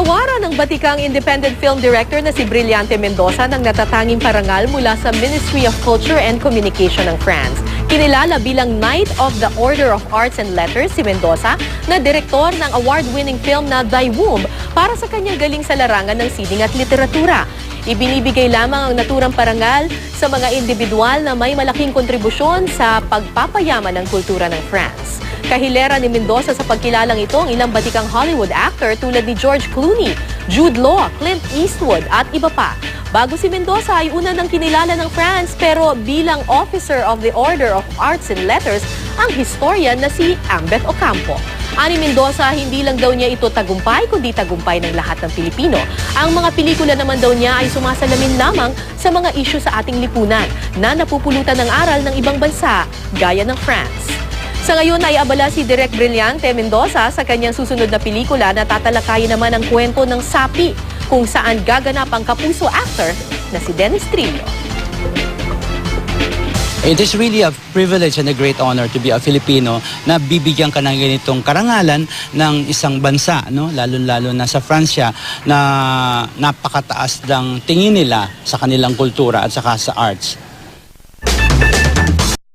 Pinawaran ng batikang independent film director na si Brillante Mendoza ng natatanging parangal mula sa Ministry of Culture and Communication ng France. Kinilala bilang Knight of the Order of Arts and Letters si Mendoza na direktor ng award-winning film na Thy Womb para sa kanyang galing sa larangan ng sining at literatura. Ibinibigay lamang ang naturang parangal sa mga individual na may malaking kontribusyon sa pagpapayaman ng kultura ng France. Kahilera ni Mendoza sa pagkilalang ito ang ilang batikang Hollywood actor tulad ni George Clooney, Jude Law, Clint Eastwood at iba pa. Bago si Mendoza ay una ng kinilala ng France pero bilang Officer of the Order of Arts and Letters ang historian na si Ambeth Ocampo. Ani Mendoza, hindi lang daw niya ito tagumpay kundi tagumpay ng lahat ng Pilipino. Ang mga pelikula naman daw niya ay sumasalamin lamang sa mga isyu sa ating lipunan na napupulutan ng aral ng ibang bansa gaya ng France. Sa ngayon ay abala si Direk Brillante Mendoza sa kanyang susunod na pelikula na tatalakayin naman ang kwento ng Sapi kung saan gaganap ang kapuso actor na si Dennis Trillo. It is really a privilege and a great honor to be a Filipino na bibigyan ka ng ganitong karangalan ng isang bansa, no? Lalo-lalo na sa Fransya na napakataas ng tingin nila sa kanilang kultura at saka sa arts.